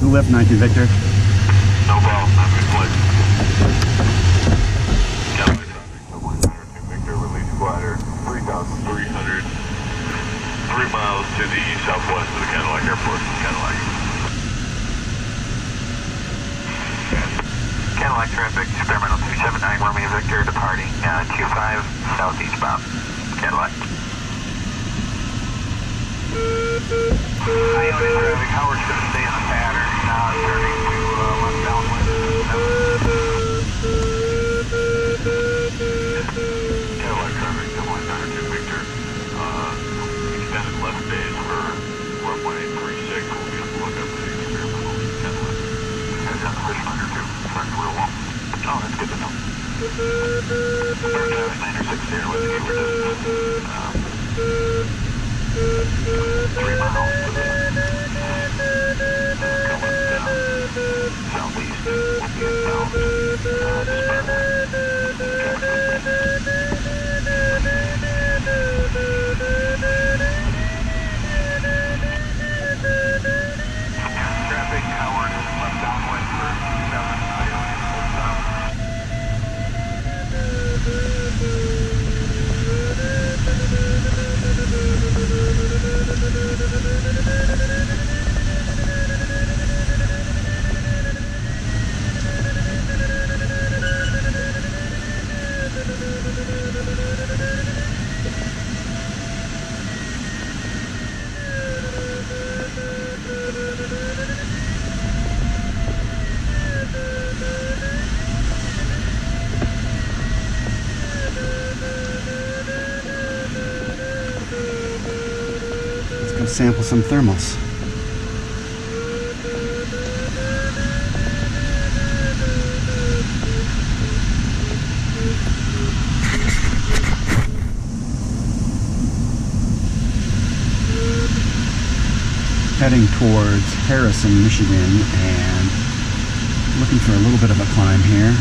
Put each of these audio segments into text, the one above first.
lift, 19 Victor. No problem. Have a good flight. Cadillac traffic. 19 Victor, release glider. 3,300. 3 miles to the southwest of the Cadillac Airport. Cadillac. Cadillac traffic, experimental 279 Romeo Victor, departing 25 southeast bound. Cadillac. Ionic traffic, Howard's going to stay in the pattern, turning to left downwind. Cadillac traffic, 19 Victor. Extended left stage for runway 36. We'll be on the lookout for the experimental Cadillac. Guys on the first runner too, starting real long. Oh, that's good to know. First Travis 960 here, let's get rid of 3 miles to the southeast. We'll be inbound traffic, Howard, left downwind for 7 Ionic, full stop. Let's go sample some thermals. Heading towards Harrison, Michigan, and looking for a little bit of a climb here.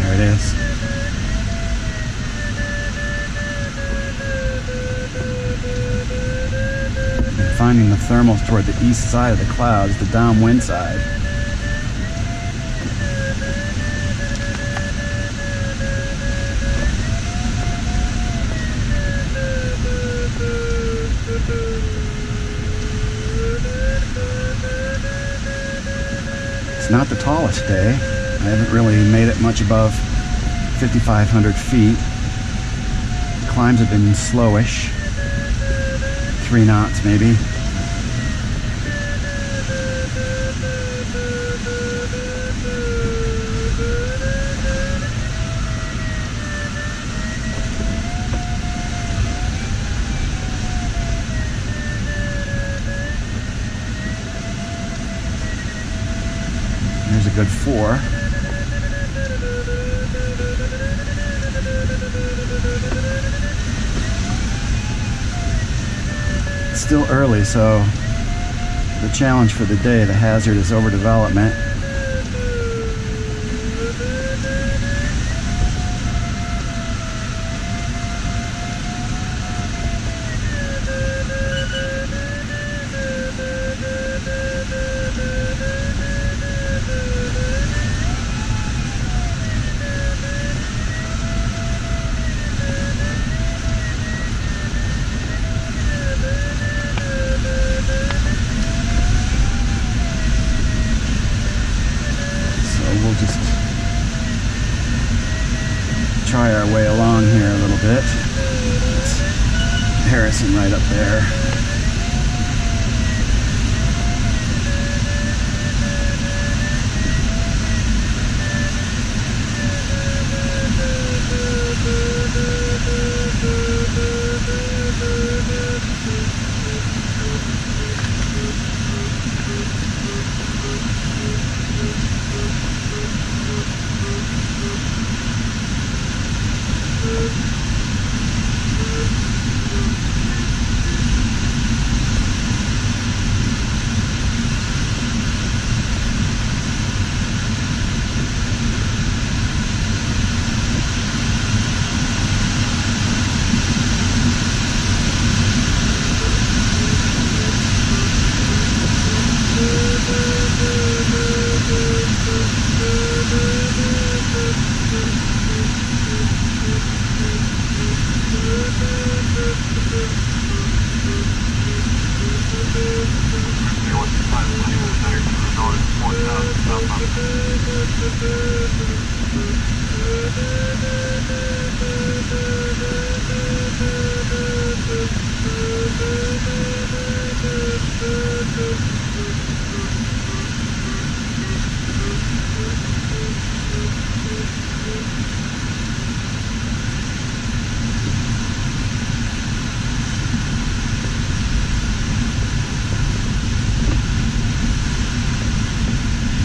There it is. And finding the thermals toward the east side of the clouds, the downwind side. It's not the tallest day. I haven't really made it much above 5,500 feet. The climbs have been slowish. 3 knots maybe. There's a good 4. It's still early, so the challenge for the day, the hazard, is overdevelopment. We'll just try our way along here a little bit. It's Harrison right up there.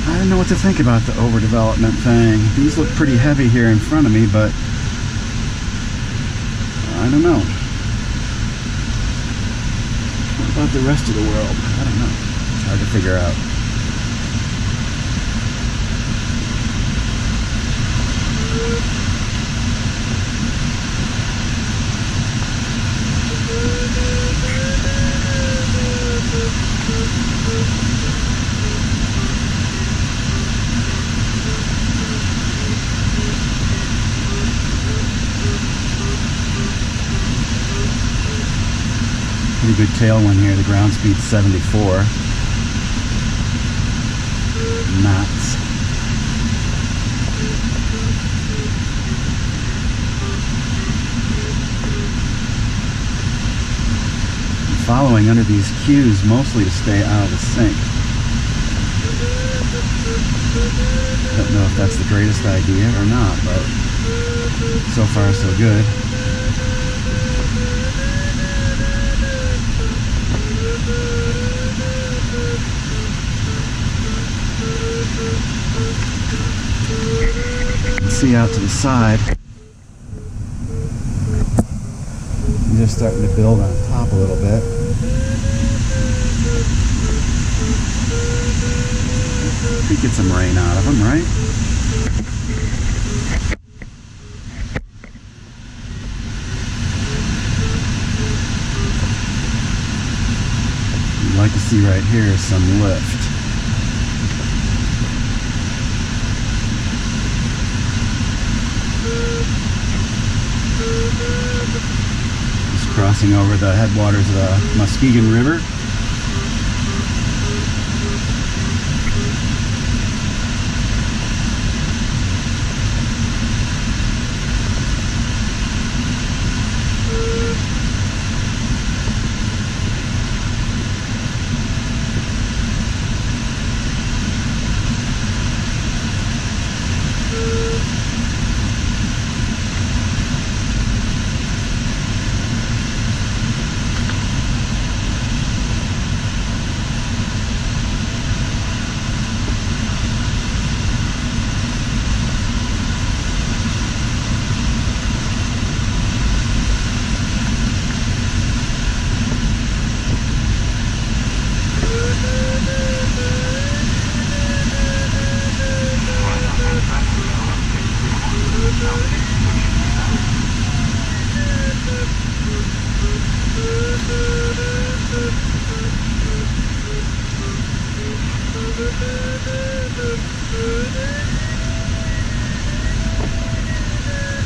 I don't know what to think about the overdevelopment thing. These look pretty heavy here in front of me, but I don't know. What about the rest of the world? I don't know. It's hard to figure out. Pretty good tailwind here. The ground speed's 74 knots. I'm following under these cues mostly to stay out of the sink. Don't know if that's the greatest idea or not, but so far so good. See out to the side. I'm just starting to build on top a little bit. Could get some rain out of them, right? You'd like to see right here is some lift. Crossing over the headwaters of the Muskegon River.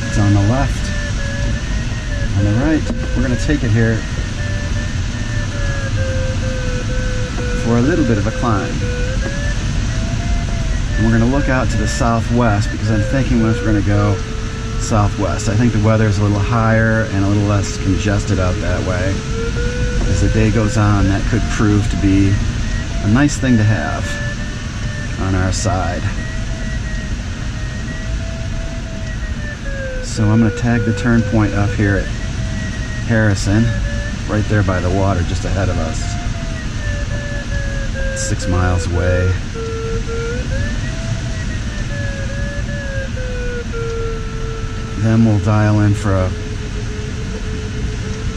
It's on the left. On the right, we're going to take it here for a little bit of a climb. And we're going to look out to the southwest because I'm thinking we're going to go southwest. I think the weather's a little higher and a little less congested out that way. As the day goes on, that could prove to be a nice thing to have on our side. So I'm going to tag the turn point up here at Harrison, right there by the water just ahead of us. It's 6 miles away. Then we'll dial in for a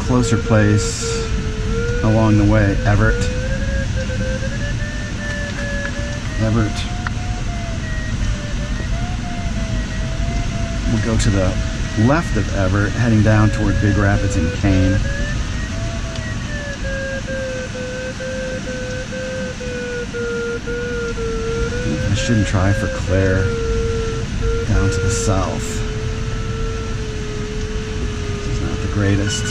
closer place along the way. Everett. We'll go to the left of Everett, heading down toward Big Rapids and Kane. I shouldn't try for Claire down to the south. It's not the greatest.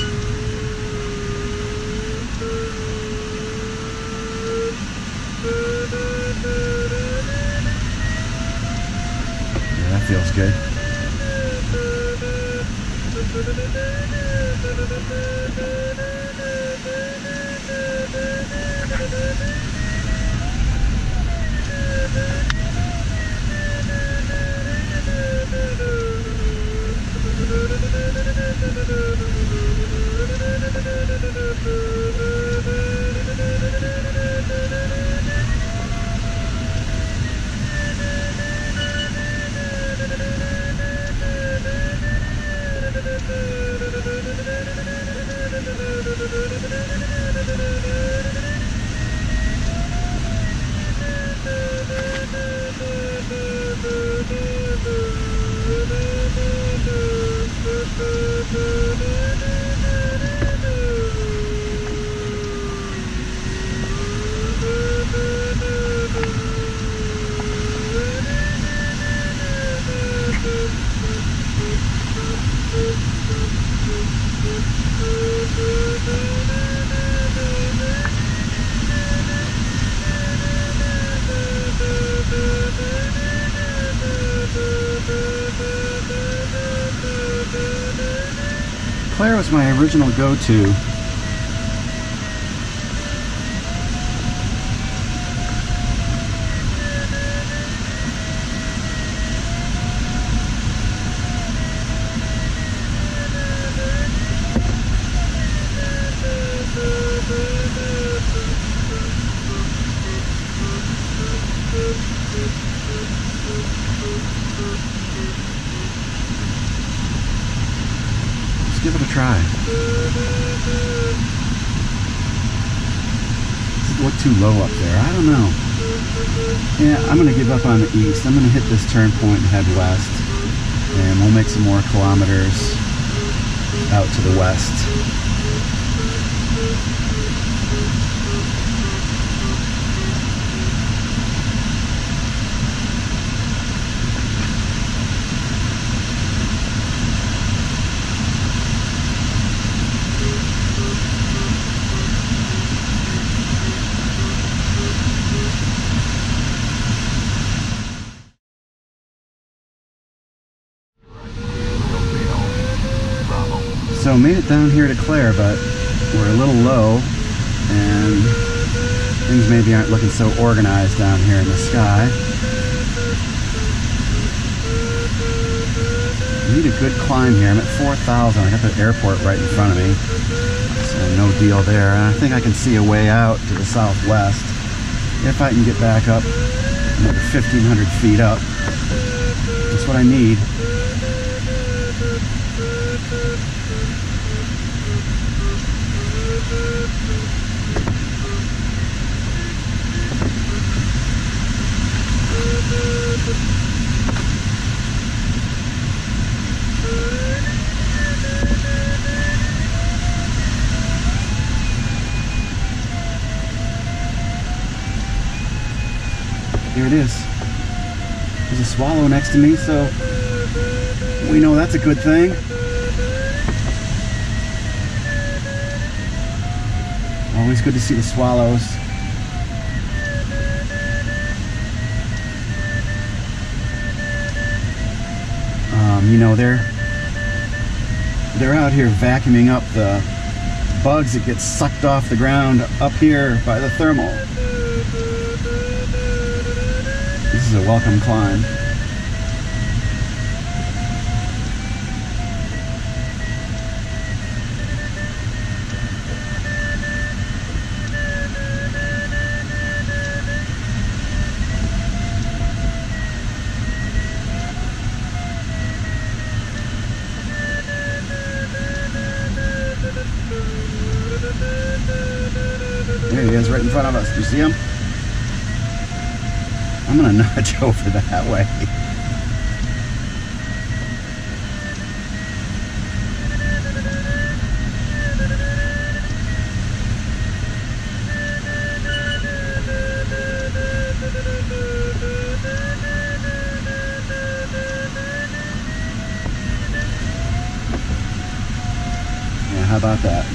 feels good. Claire was my original go-to. Give it a try. Does it look too low up there? I don't know. Yeah, I'm going to give up on the east. I'm going to hit this turn point and head west. And we'll make some more kilometers out to the west. So made it down here to Claire, but we're a little low and things maybe aren't looking so organized down here in the sky. I need a good climb here. I'm at 4,000. I got the airport right in front of me, so no deal there. And I think I can see a way out to the southwest if I can get back up another 1,500 feet up. That's what I need. Here it is. There's a swallow next to me, so we know that's a good thing. Always good to see the swallows. You know, they're out here vacuuming up the bugs that get sucked off the ground up here by the thermal. This is a welcome climb. There he is, right in front of us. Do you see him? I'm gonna nudge over that way. Yeah, how about that?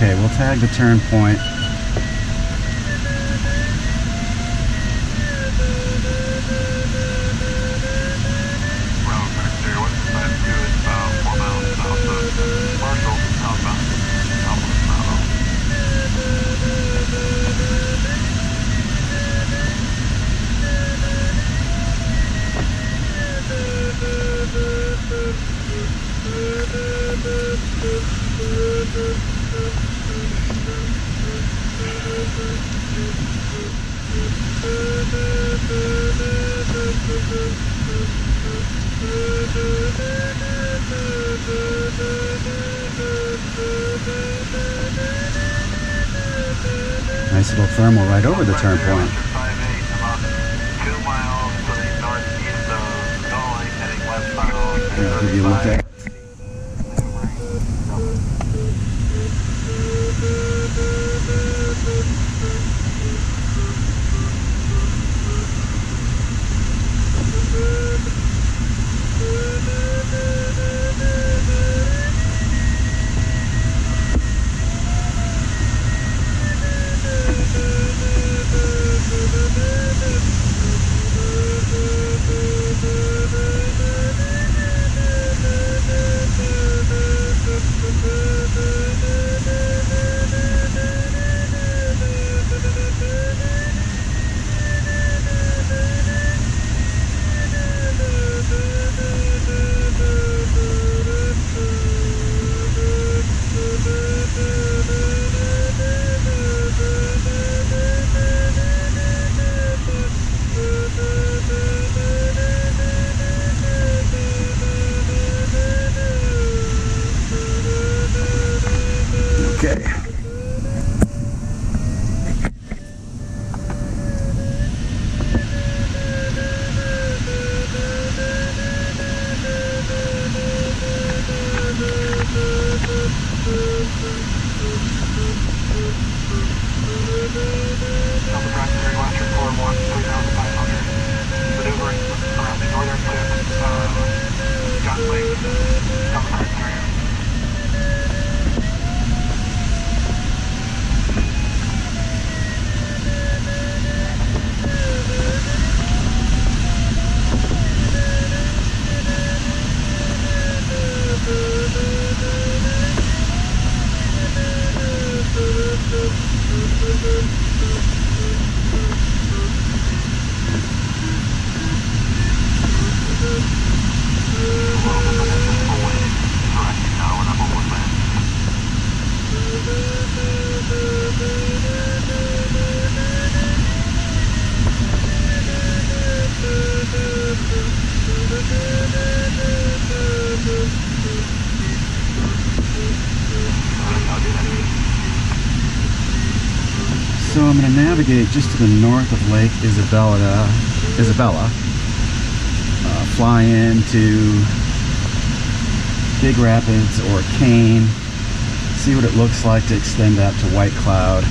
Okay, we'll tag the turn point. Route 152 is about 4 miles south of Marshall, southbound, Southwest Soaring. Nice little thermal right over the turn point. 58, about 2 miles to the northeast of Dolly, heading westbound. Yeah, give you a look at. Okay. Delta Bravo Western 41, 3,500. Maneuvering around the northern tip of John Lake, Delta Bravo area. So I'm going to navigate just to the north of Lake Isabella, fly into Big Rapids or Kane, see what it looks like to extend out to White Cloud.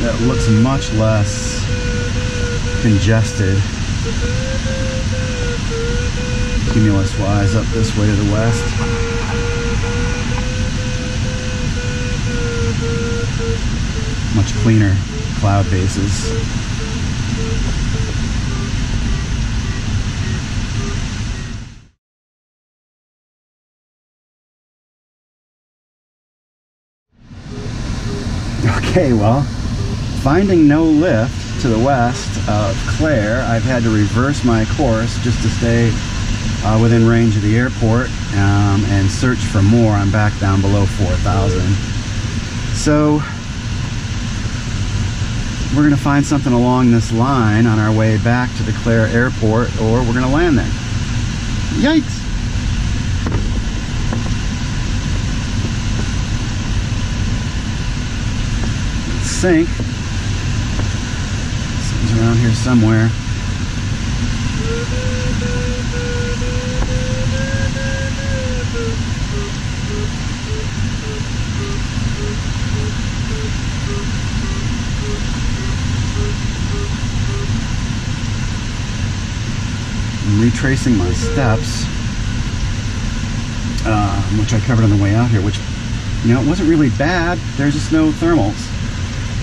That looks much less congested cumulus-wise up this way to the west. Much cleaner cloud bases. Okay, well, finding no lift to the west of Clare, I've had to reverse my course just to stay within range of the airport and search for more. I'm back down below 4,000. So we're going to find something along this line on our way back to the Clare airport, or we're going to land there. Yikes! Sink. Something's around here somewhere. I'm retracing my steps, which I covered on the way out here, which You know, it wasn't really bad. There's just no thermals.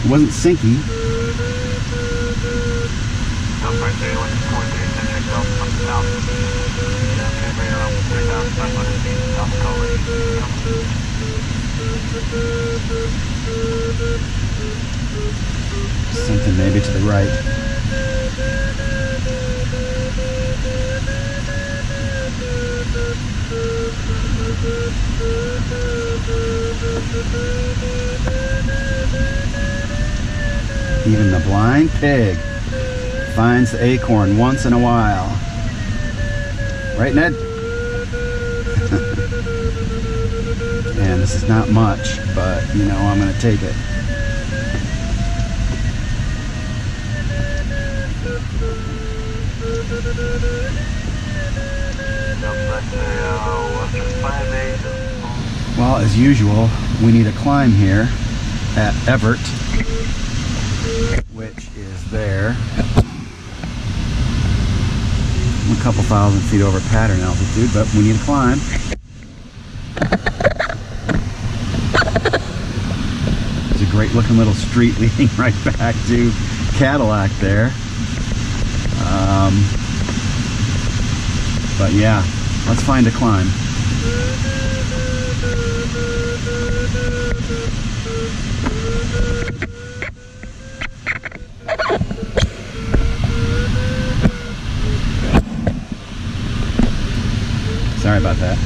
It wasn't sinky. Something maybe to the right. Even the blind pig finds the acorn once in a while. Right, Ned? And this is not much, but you know, I'm going to take it. Well, as usual, we need a climb here at Everett, which is there. A couple thousand feet over pattern altitude, but we need a climb. There's a great looking little street leading right back to Cadillac there. But yeah, let's find a climb. Sorry about that.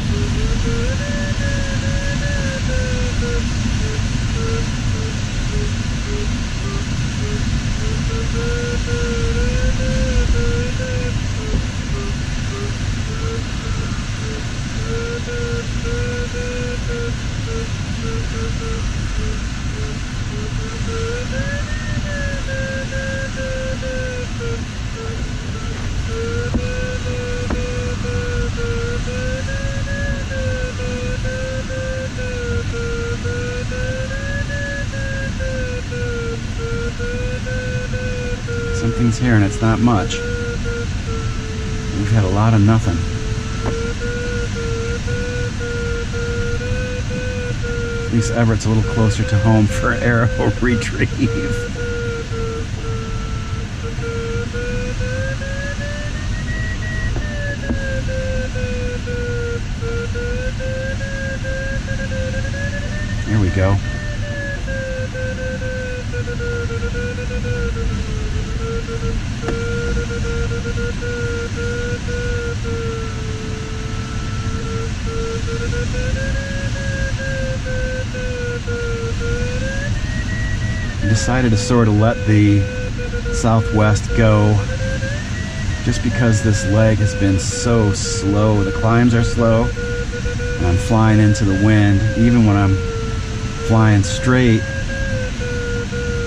Something's here and it's not much. We've had a lot of nothing. At least Everett's a little closer to home for arrow retrieve. Here we go. I decided to sort of let the Southwest go just because this leg has been so slow. The climbs are slow and I'm flying into the wind. Even when I'm flying straight,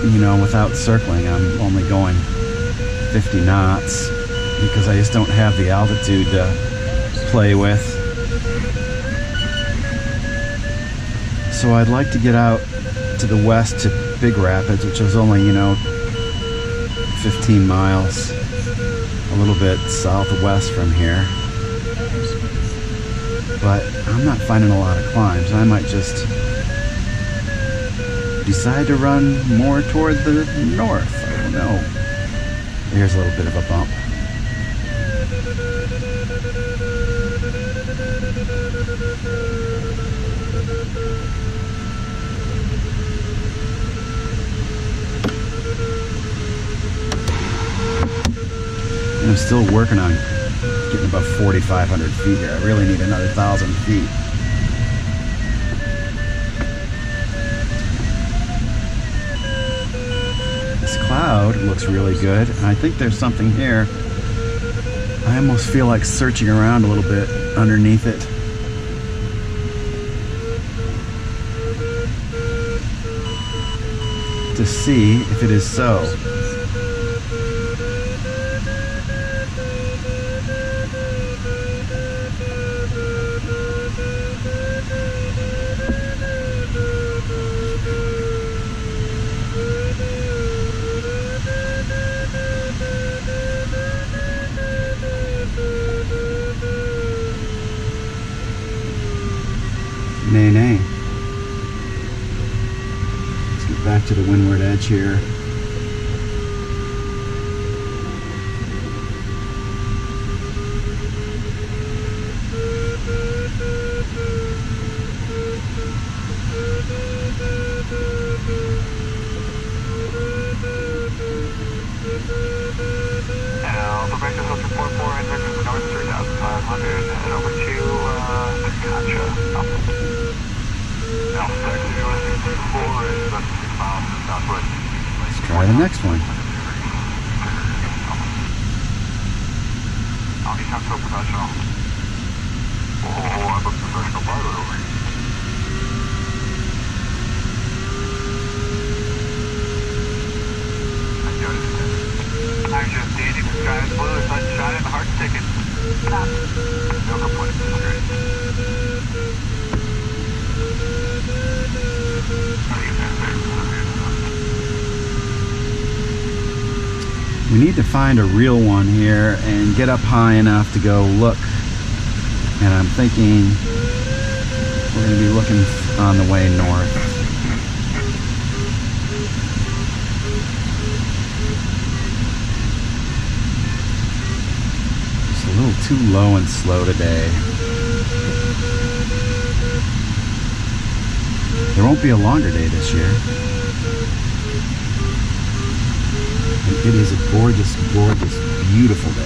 you know, without circling, I'm only going 50 knots because I just don't have the altitude to play with. So I'd like to get out to the west to Big Rapids, which is only, you know, 15 miles, a little bit southwest from here. But I'm not finding a lot of climbs. I might just decide to run more toward the north. I don't know. Here's a little bit of a bump. And I'm still working on getting above 4,500 feet here. I really need another 1,000 feet. This cloud looks really good, and I think there's something here. I almost feel like searching around a little bit underneath it. To see if it is so. Nay, nay. to the windward edge here. Alpha Vector Hilton 44, and Vector from the north 3,500, and over to Gotcha. Alpha Taxi, US 64 is 76 miles southwest. Let's try the next one. You sound so professional. Oh, I'm a professional pilot over here. I'm just standing, the sky is blue, the sun's shining, the heart's ticking. Stop. No complaints, it's great. How do you We need to find a real one here and get up high enough to go look. And I'm thinking we're going to be looking on the way north. It's a little too low and slow today. There won't be a longer day this year. And it is a gorgeous, gorgeous, beautiful day.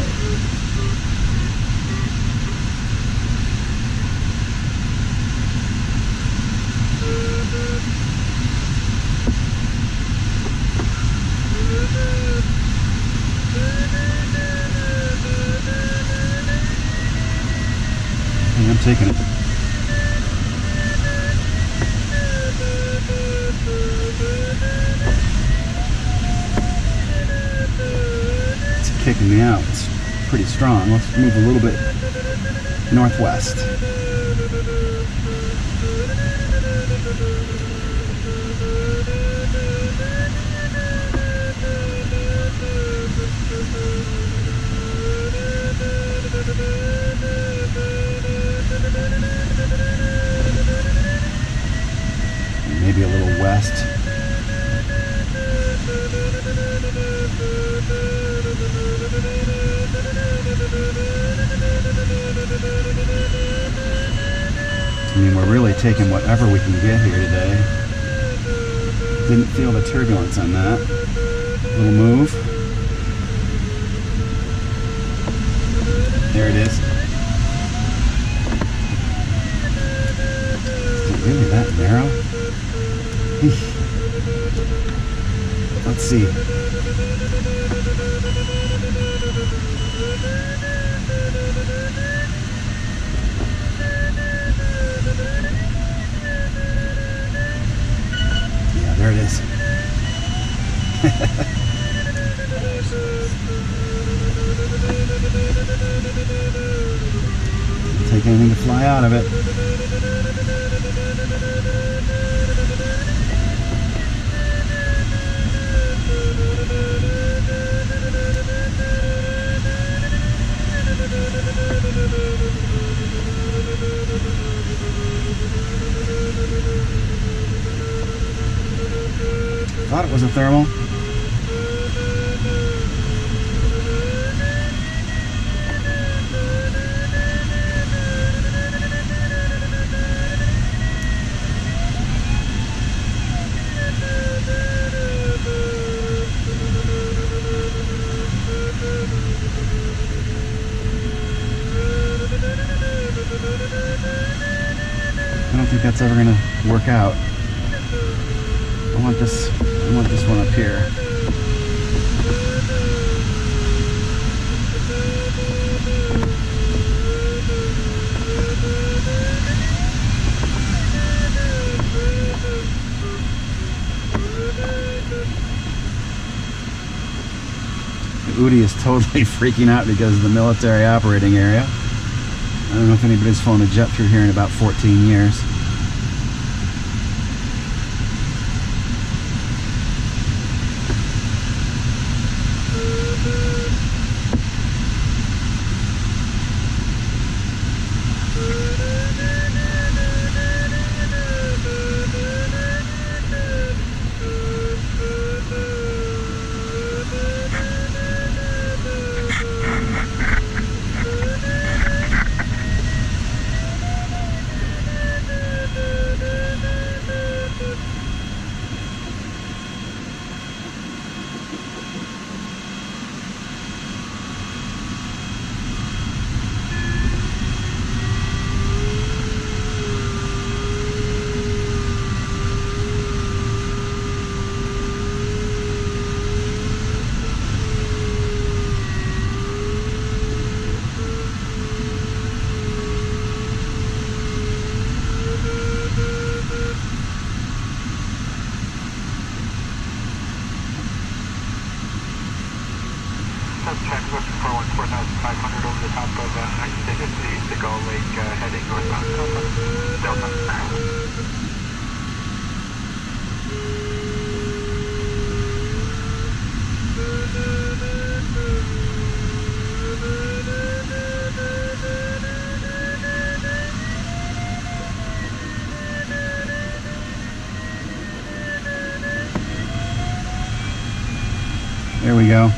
Hey, I'm taking it. Kicking me out. It's pretty strong. Let's move a little bit northwest. And maybe a little west. I mean, we're really taking whatever we can get here today. Didn't feel the turbulence on that. Little move. There it is. Is it really that narrow? Let's see. Yeah, there it is. Didn't take anything to fly out of it. Thought it was a thermal. I don't think that's ever going to work out. I want this one up here. The Udi is totally freaking out because of the military operating area. I don't know if anybody's flown a jet through here in about 14 years. Check, looking for 4,500 over the top of the Gull Lake, heading northbound. Delta. There we go.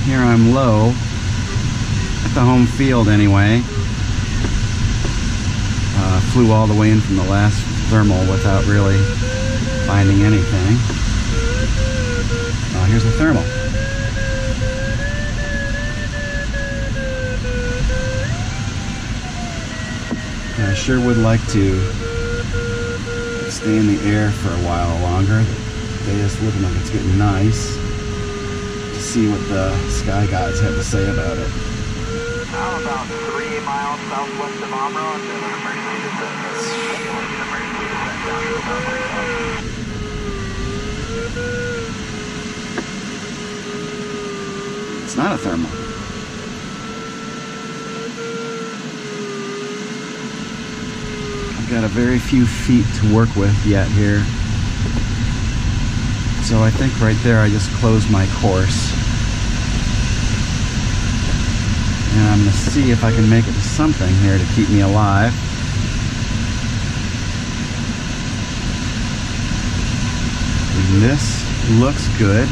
Here I'm low at the home field anyway. Flew all the way in from the last thermal without really finding anything. Here's the thermal. I sure would like to stay in the air for a while longer. The day is looking like it's getting nice. To see what the sky guys have to say about it. Now about 3 miles southwest of Amro, and then an emergency descent. Down to about 3,000. It's not a thermal. I've got a very few feet to work with yet here. So I think right there I just closed my course. And I'm going to see if I can make it to something here to keep me alive. And this looks good.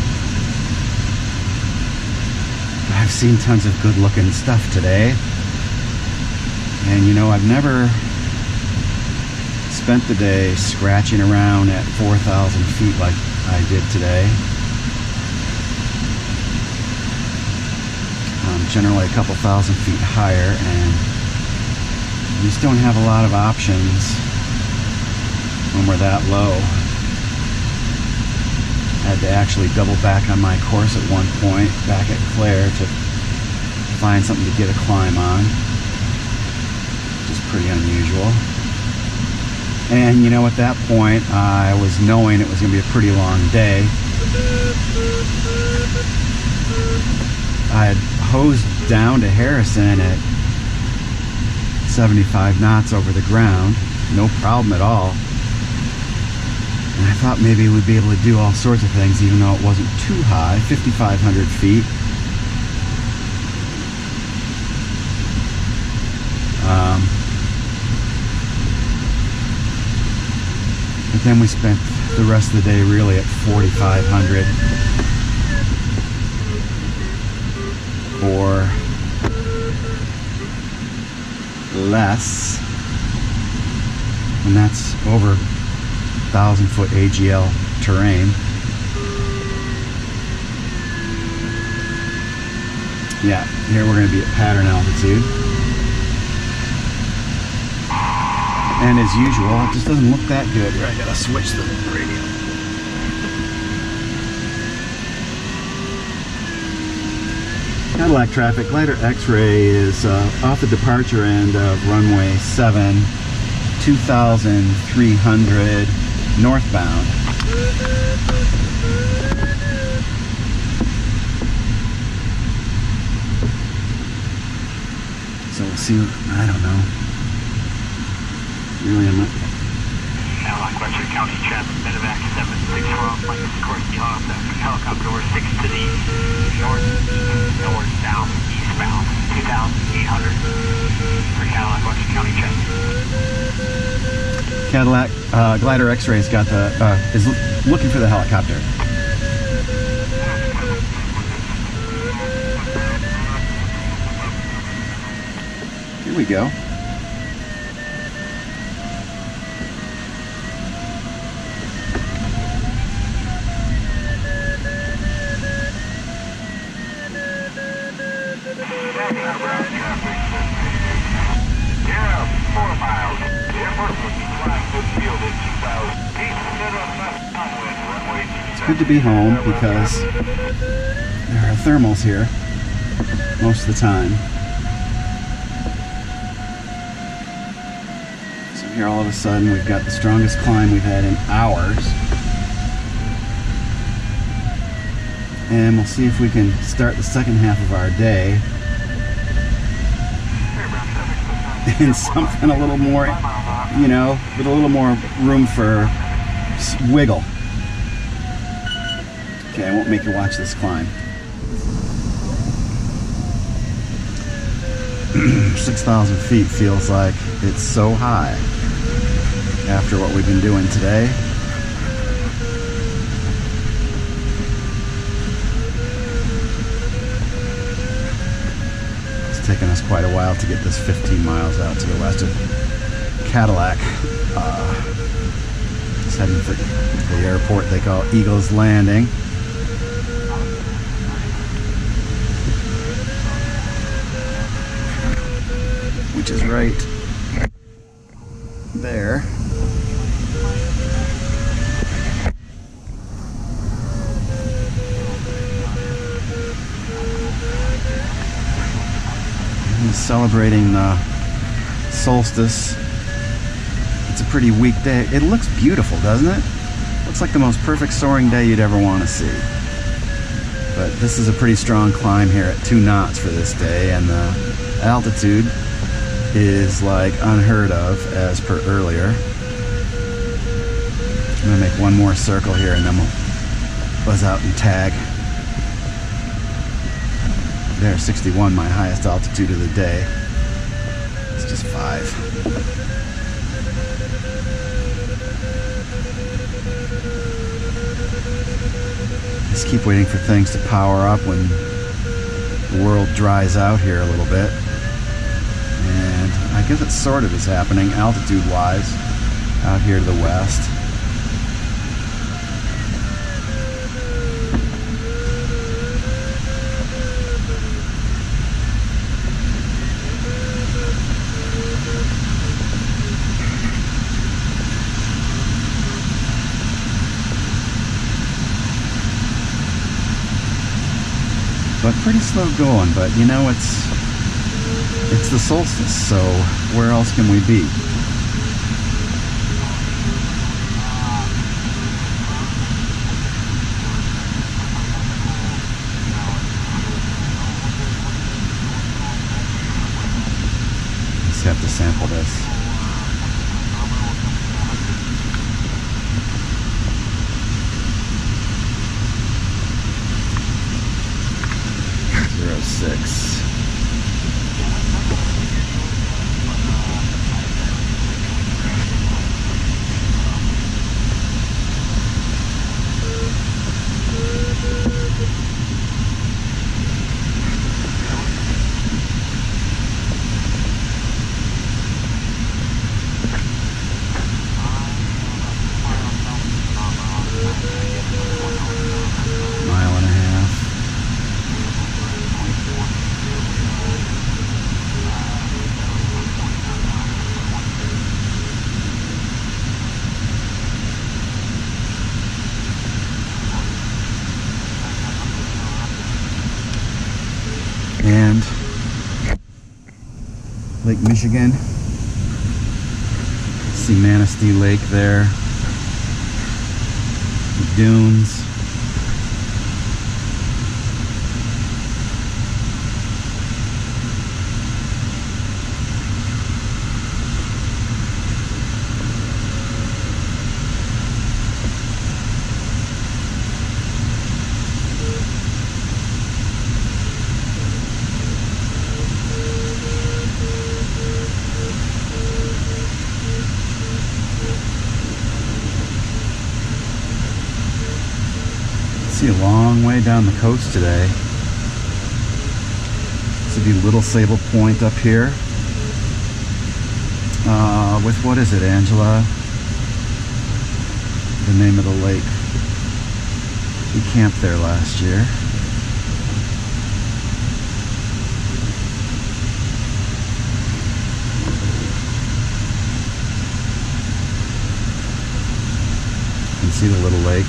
I've seen tons of good looking stuff today. And you know, I've never spent the day scratching around at 4,000 feet like I did today. Generally a couple thousand feet higher, and you just don't have a lot of options when we're that low. I had to actually double back on my course at one point back at Claire to find something to get a climb on, which is pretty unusual. And you know, at that point I was knowing it was going to be a pretty long day. I had hosed down to Harrison at 75 knots over the ground, no problem at all. And I thought maybe we'd be able to do all sorts of things even though it wasn't too high, 5,500 feet. But then we spent the rest of the day really at 4,500 or less, and that's over 1,000-foot AGL terrain. Yeah, here we're going to be at pattern altitude. And as usual, it just doesn't look that good. Here, I gotta switch the radio. Cadillac traffic, glider X-ray is off the departure end of runway 7, 2,300 northbound. So we'll see, I don't know. Really, I'm not. Cadillac, Western County, Chapman, Medevac 764, flight course beyond the helicopter over 6 to the north-south, eastbound, 2,800 for Cadillac, Western County, Chapman. Cadillac glider X-ray's got the is looking for the helicopter. Here we go. good to be home because there are thermals here most of the time. So here all of a sudden we've got the strongest climb we've had in hours. And we'll see if we can start the second half of our day in something a little more, you know, with a little more room for wiggle. Okay, I won't make you watch this climb. 6,000 feet feels like it's so high after what we've been doing today. It's taken us quite a while to get this 15 miles out to the west of Cadillac. Just heading for the airport they call Eagles Landing. Which is right there. He's celebrating the solstice. It's a pretty weak day. It looks beautiful, doesn't it? Looks like the most perfect soaring day you'd ever want to see. But this is a pretty strong climb here at 2 knots for this day, and the altitude is like unheard of as per earlier. I'm gonna make one more circle here and then we'll buzz out and tag. There, 61, my highest altitude of the day. It's just 5. Just keep waiting for things to power up when the world dries out here a little bit. And I guess it sort of is happening altitude-wise out here to the west. But pretty slow going, but you know, it's the solstice, so where else can we be? Let's have to sample this. Six. Mile and a half. And Lake Michigan. See Manistee Lake there. The dunes. See a long way down the coast today. This would be Little Sable Point up here. With what is it, Angela? The name of the lake. We camped there last year. You can see the little lake.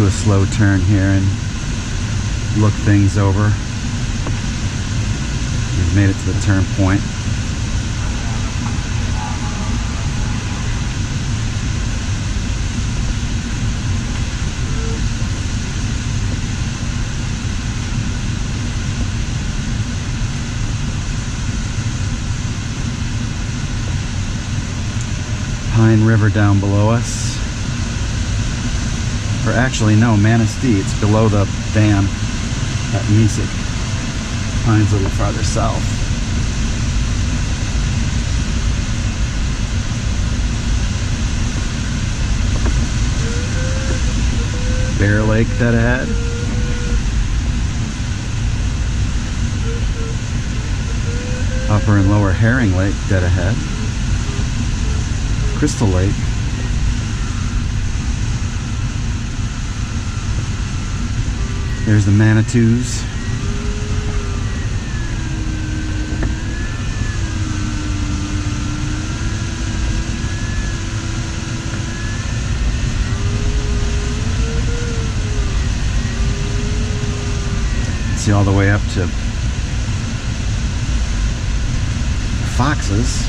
do a slow turn here and look things over. We've made it to the turn point. Pine River down below us. Or actually, no, Manistee. It's below the dam at Mesik. Pine's a little farther south. Bear Lake dead ahead. Upper and Lower Herring Lake dead ahead. Crystal Lake. There's the Manitous. See all the way up to Foxes.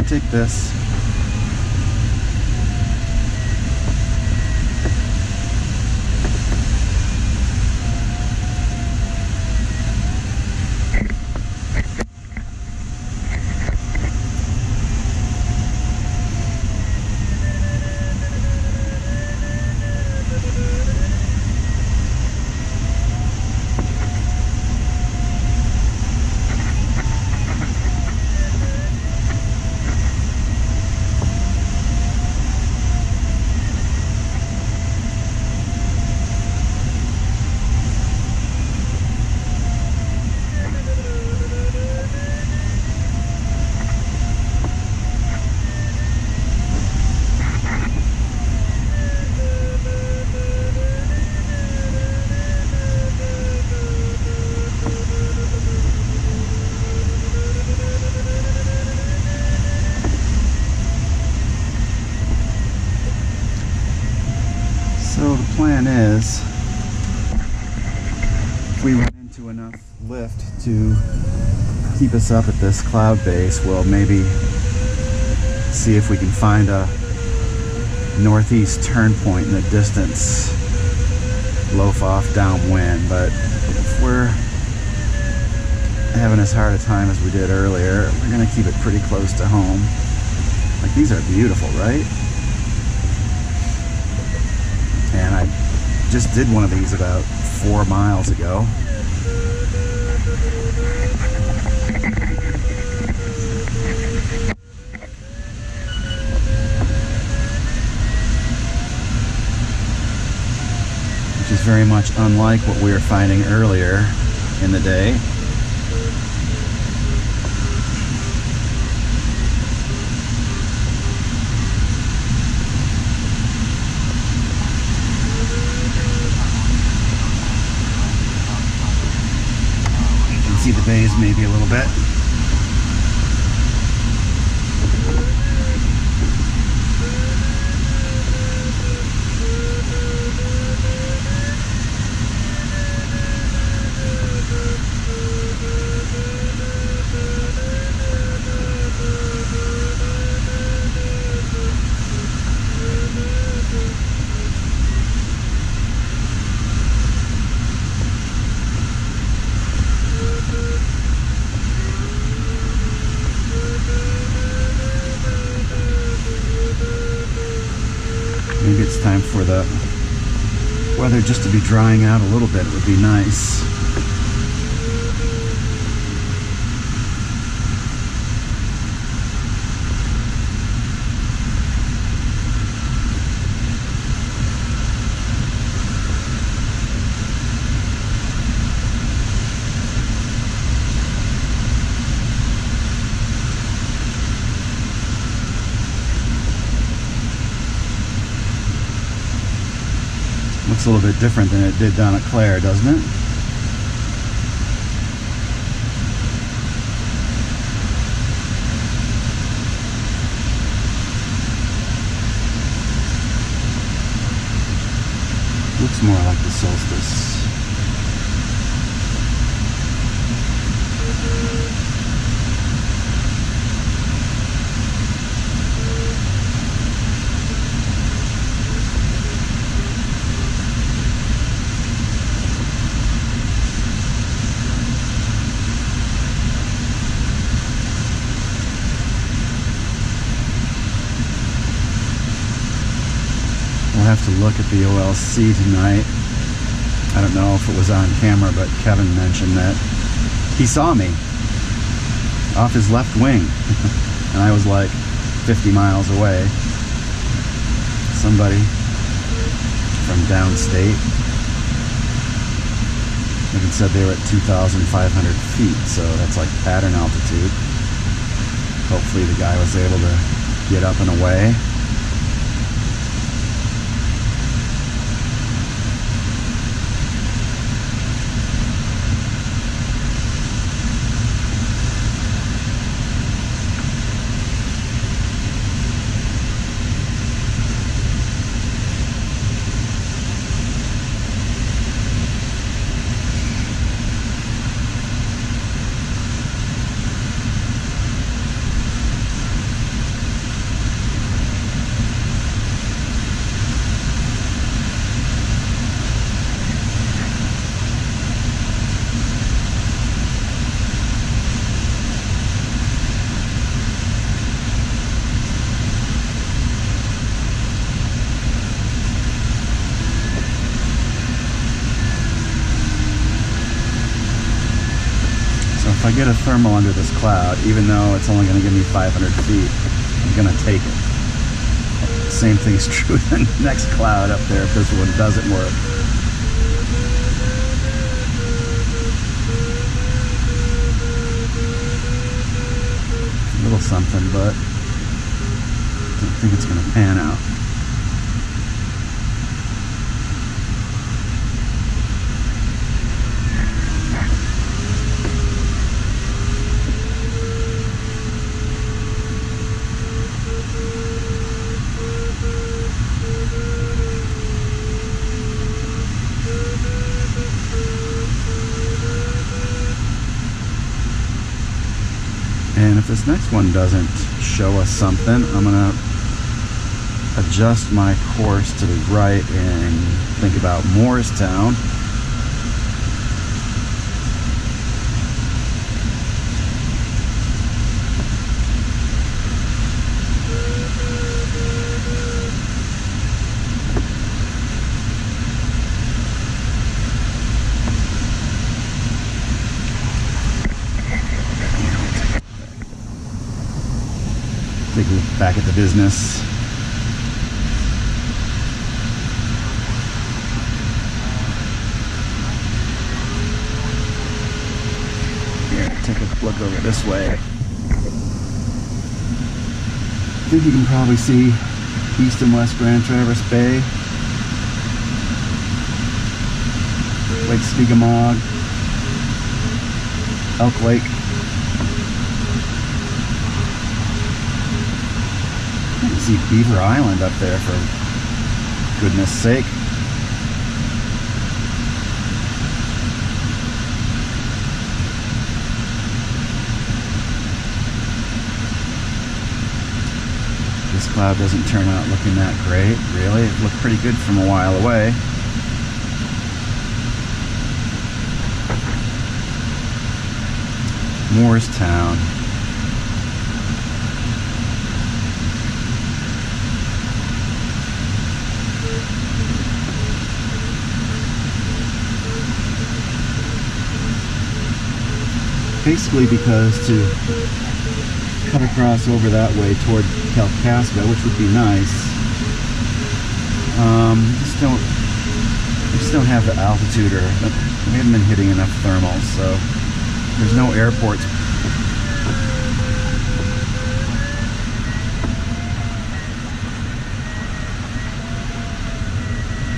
Take this. So the plan is, if we run into enough lift to keep us up at this cloud base, we'll maybe see if we can find a northeast turn point in the distance, loaf off downwind. But if we're having as hard a time as we did earlier, we're going to keep it pretty close to home. Like, these are beautiful, right? And I just did one of these about 4 miles ago. Which is very much unlike what we were finding earlier in the day. See the bays maybe a little bit. Maybe it's time for the weather just to be drying out a little bit. It would be nice. a little bit different than it did down at Clare, doesn't it? Looks more like the Solstice. We'll have to look at the OLC tonight. I don't know if it was on camera, but Kevin mentioned that he saw me off his left wing and I was like 50 miles away. Somebody from downstate even said they were at 2,500 feet, so that's like pattern altitude. Hopefully the guy was able to get up and away. If I get a thermal under this cloud, even though it's only going to give me 500 feet, I'm going to take it. Same thing is true with the next cloud up there if this one doesn't work. A little something, but I don't think it's going to pan out. And if this next one doesn't show us something, I'm gonna adjust my course to the right and think about Morristown. Take a look back at the business. Here, take a look over this way. I think you can probably see East and West Grand Traverse Bay, Lake Sneakamog, Elk Lake. I can see Beaver Island up there, for goodness sake. This cloud doesn't turn out looking that great, really. It looked pretty good from a while away. Morristown. Basically because to cut across over that way toward Kalkaska, which would be nice, we just don't have the altitude, or we haven't been hitting enough thermals, so there's no airports.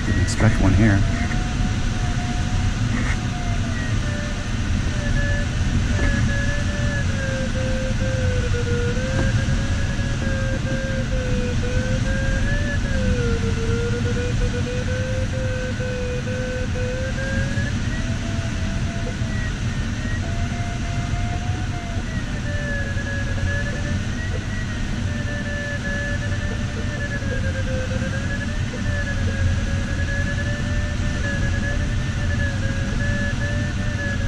Didn't expect one here.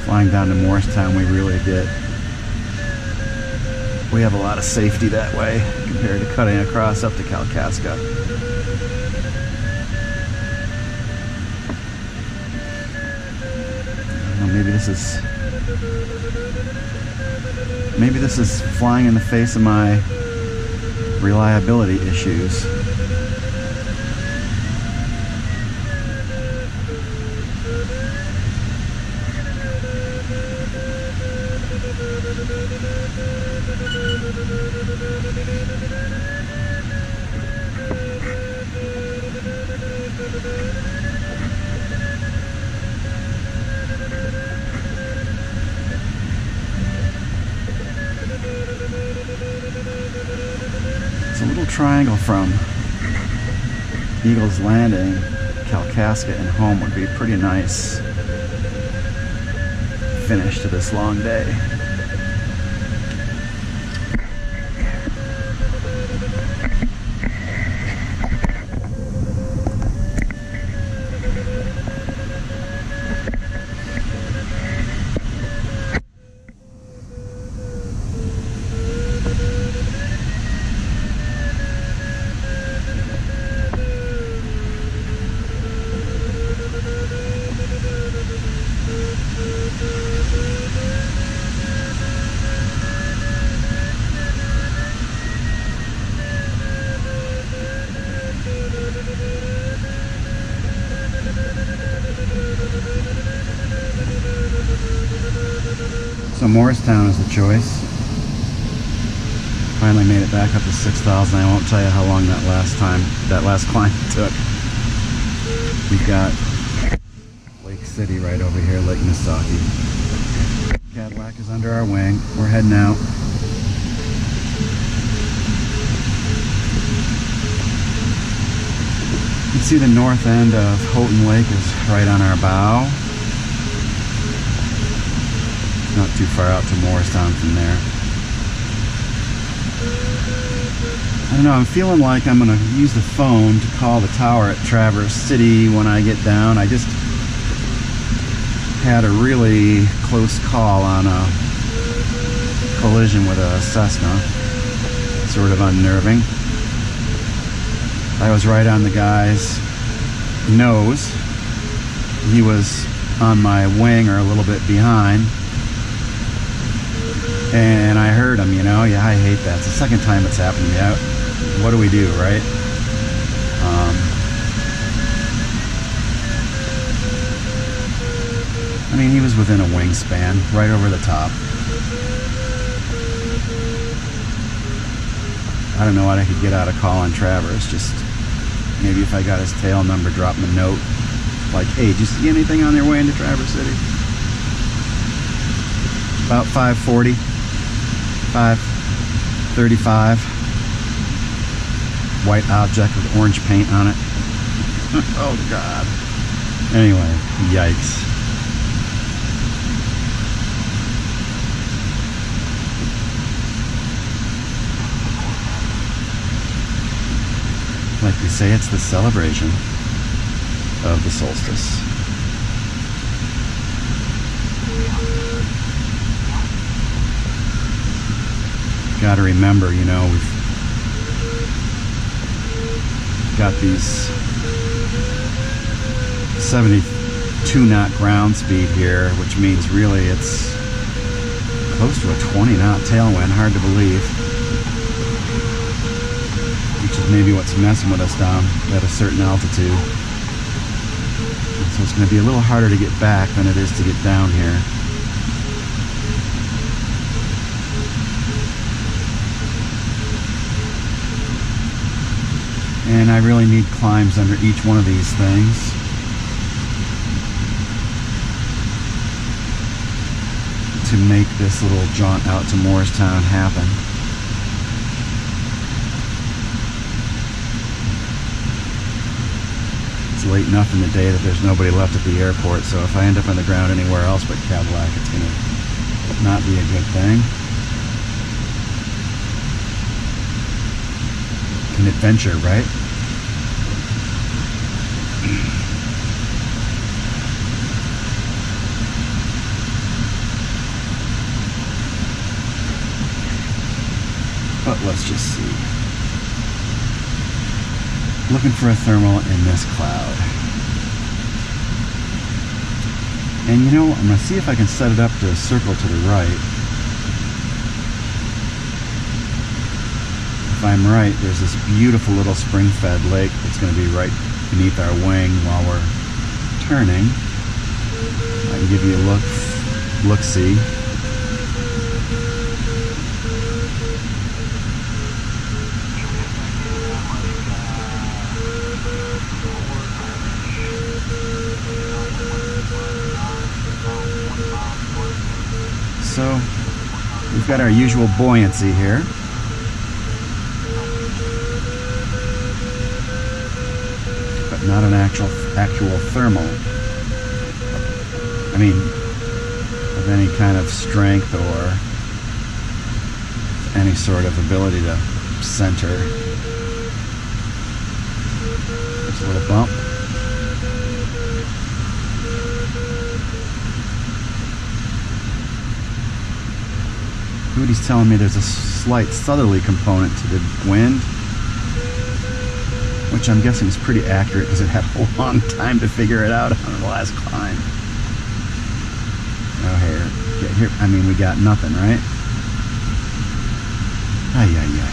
Flying down to Morristown, we have a lot of safety that way compared to cutting across up to Kalkaska. Maybe this is flying in the face of my reliability issues. It's a little triangle from Eagles Landing, Kalkaska, and home would be a pretty nice finish to this long day. So Morristown is the choice. Finally made it back up to 6,000. I won't tell you how long that last climb took. We've got Lake City right over here, Lake Misaki. Cadillac is under our wing. We're heading out. You can see the north end of Houghton Lake is right on our bow. Not too far out to Morristown from there. I don't know, I'm feeling like I'm going to use the phone to call the tower at Traverse City when I get down. I just had a really close call on a collision with a Cessna. Sort of unnerving. I was right on the guy's nose. He was on my wing or a little bit behind. And I heard him, you know. Yeah, I hate that. It's the second time it's happened to me. What do we do, right? I mean, he was within a wingspan, right over the top. I don't know what I could get out of calling Traverse. Just maybe if I got his tail number, drop him a note. Like, hey, did you see anything on their way into Traverse City? About 540. 535. White object with orange paint on it. Oh God. Anyway, yikes. Like we say, it's the celebration of the solstice. Got to remember, you know, we've got these 72 knot ground speed here, which means really it's close to a 20 knot tailwind. Hard to believe. Which is maybe what's messing with us down at a certain altitude. So it's going to be a little harder to get back than it is to get down here. And I really need climbs under each one of these things. to make this little jaunt out to Morristown happen. It's late enough in the day that there's nobody left at the airport, so if I end up on the ground anywhere else but Cadillac, it's going to not be a good thing. An adventure, right? But let's just see. Looking for a thermal in this cloud. And you know, I'm going to see if I can set it up to circle to the right. If I'm right, there's this beautiful little spring-fed lake that's going to be right beneath our wing while we're turning. I can give you a look-see. So, we've got our usual buoyancy here. But not an actual thermal. I mean, of any kind of strength or any sort of ability to center. There's a little bump. Rudy's telling me there's a slight southerly component to the wind, which I'm guessing is pretty accurate because it had a long time to figure it out on the last climb. Oh, here, I mean, we got nothing, right? Ay, ay, ay.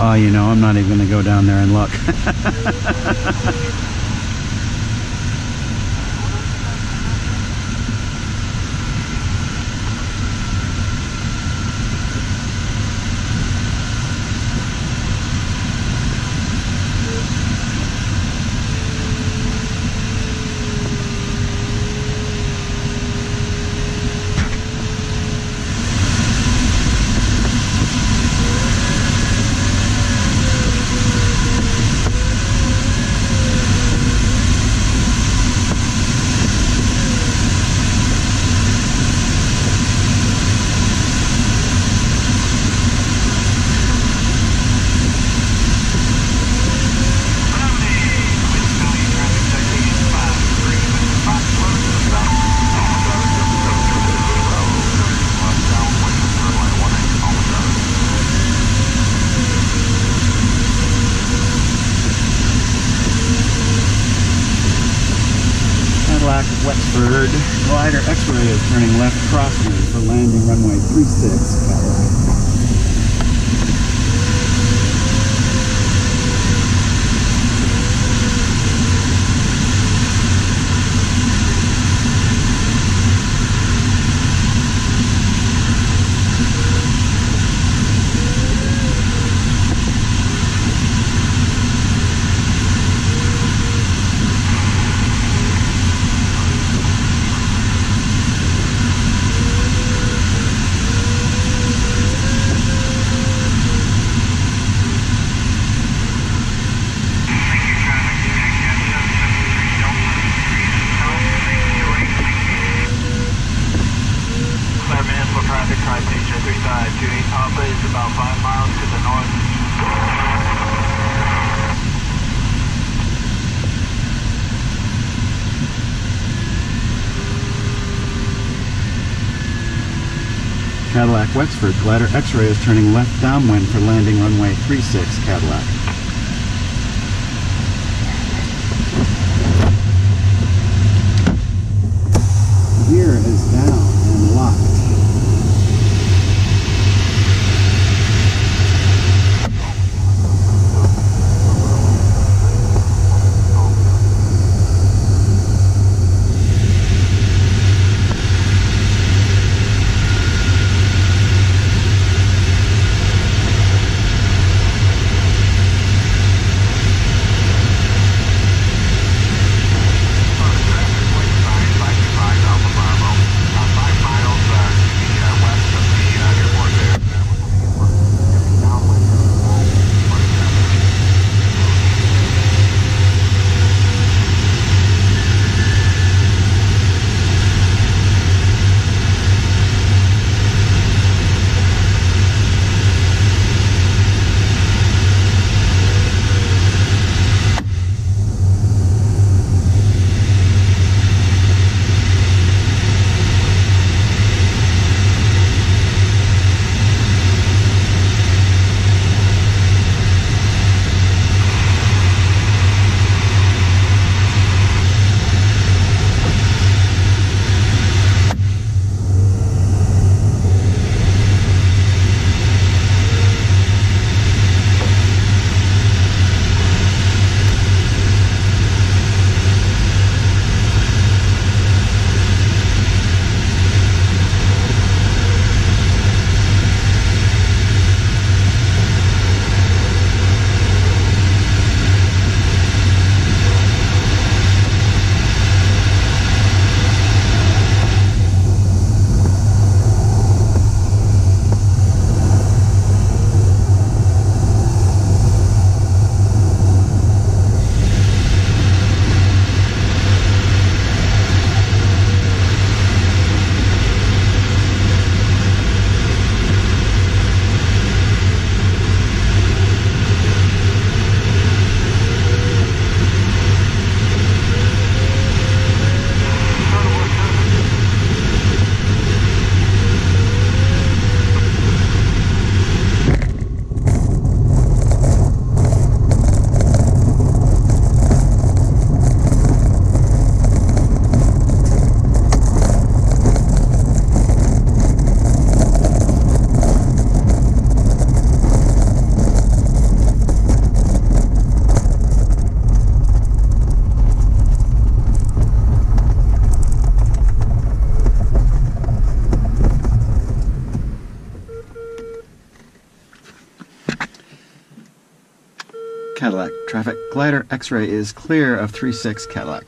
Oh, you know, I'm not even going to go down there and look. Wexford, glider X-ray is turning left crosswind for landing runway 36, Cadillac. About 5 miles to the north. Cadillac Wexford, glider X-ray is turning left downwind for landing runway 36, Cadillac. Gear is down and locked. Cadillac. Traffic glider X-ray is clear of 36 Cadillac.